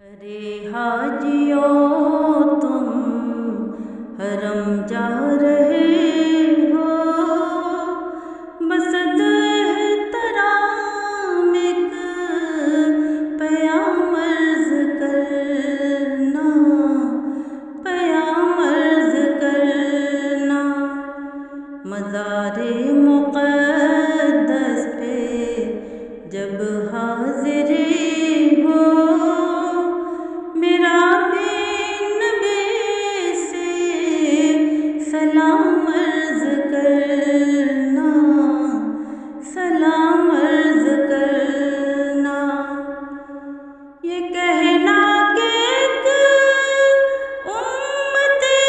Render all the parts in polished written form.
अरे हाजियो तुम हरम जा रहे हो, बसद तराम एक प्याम अर्ज़ करना, प्याम अर्ज़ करना। मज़ारे मुक़द्दस पे जब हाज़िरी हो, मेरा नबी से सलाम अर्ज़ करना, सलाम अर्ज़ करना। ये कहना कि एक उम्मती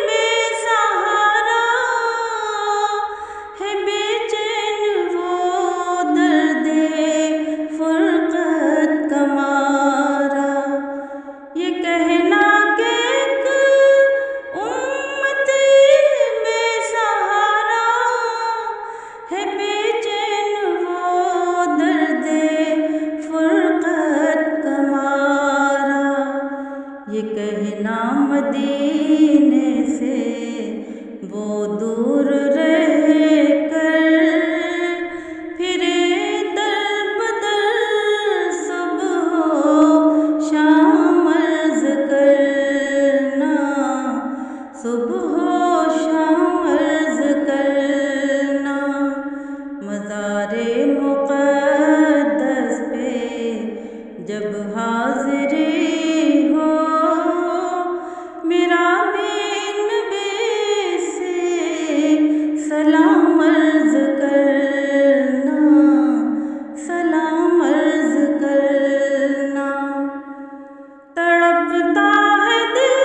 बेसहारा है, बेचैन वो दर्दे फुरक़त का मारा। ये कहना कि एक उम्मती बेसहारा है, बेचैन वो दर्दे फुरक़त का मारा। ये कहना मदीने से वो दूर रह कर फिरे दर बदर, सुबह शाम अर्ज़ करना, सुबह शाम अर्ज़ करना। मज़ारे मुक़द्दस पे जब हाज़िरी हो, मेरा नबी से सलाम अर्ज़ करना, सलाम अर्ज़ करना। तड़पता है दिल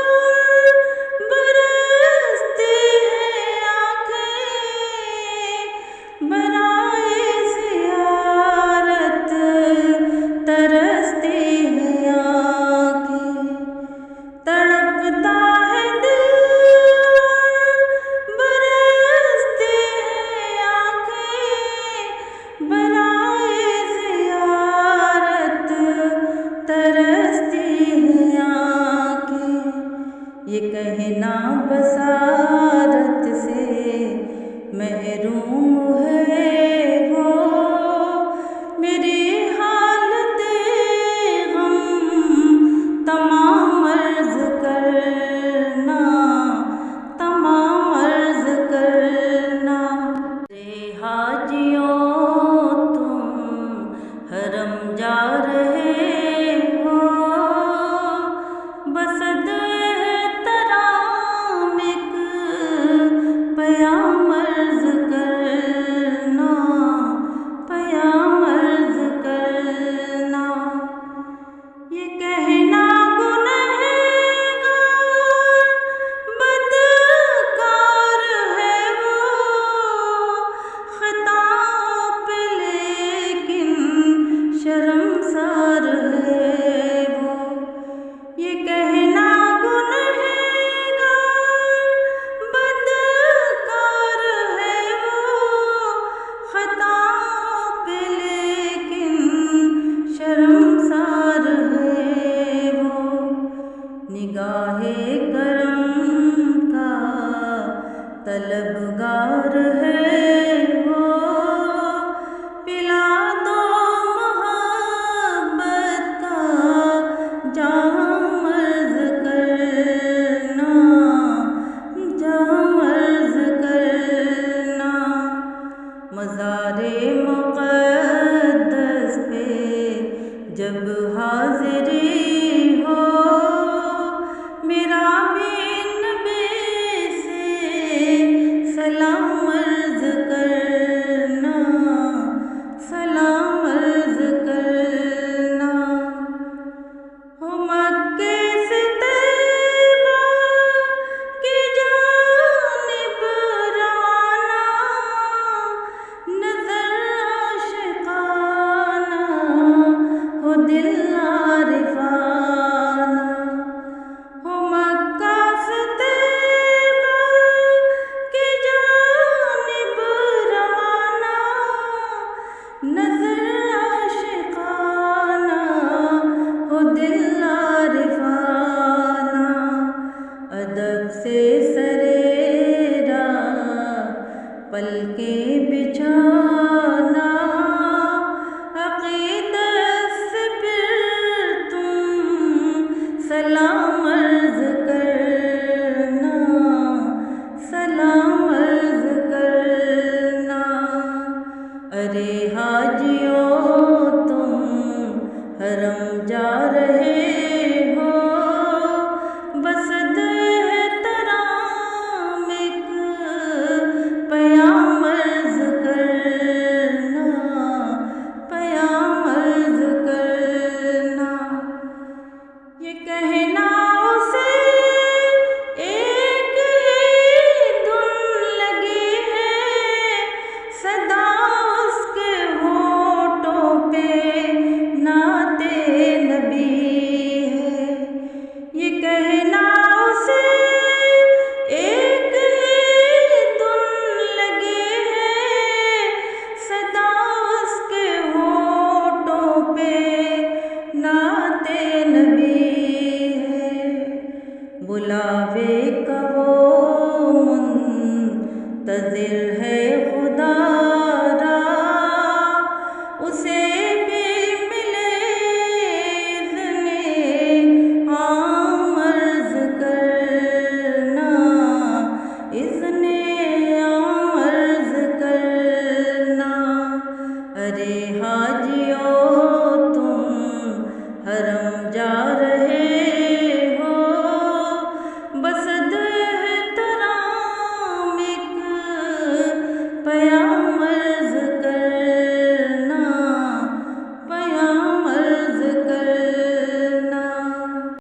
और बरसती है आँखें, बराए ज़ियारत तरसती है आँखें। तड़पता है दिल और बरसती है आँखें, बराए ज़ियारत तरसती है आँखें। ये कहना बसारत से महरूम है वो, मेरी हालते गम तमाम अर्ज़ करना, तमाम अर्ज़ करना। रे हाजियो तुम हरम जा रहे हो, बसद तराम एक प्याम अर्ज़ करना, प्याम अर्ज़ करना। ये कहना गुनहगार बदकार है वो, ख़ताओं पे लेकिन शर्मसार है वो। ये कहना गुनहगार बदकार है वो, ख़ताओं पे लेकिन शर्मसार है वो। निगाहे करम का तलबगार है वो, पिला दो मोहब्बत का जाम अर्ज़ करना, जाम अर्ज़ करना। मज़ारे मुक़द्दस पे जब हाज़िरी हो, मेरा नबी से सलाम अर्ज़ करना, सलाम अर्ज़ करना। हो मक्के से तैबा की जानिब रवाना, नज़र आशिक़ाना हो दिल आरिफ़ जा रहे हो, बस एहतराम एक प्याम अर्ज़ करना, प्याम अर्ज़ करना। ये कहना उसे एक ही धुन लगी है, सदा उसके होठों पे नाते नबी है। ये कहना उसे एक ही धुन लगी है, सदा उसके होठों पे नाते नबी है। बुलावे का वो मुंतज़िर है खुदारा, उसे भी मिले इज़्ने आम अर्ज़ करना, इज़्ने आम अर्ज़ करना। अरे हाजियो तुम हरम जा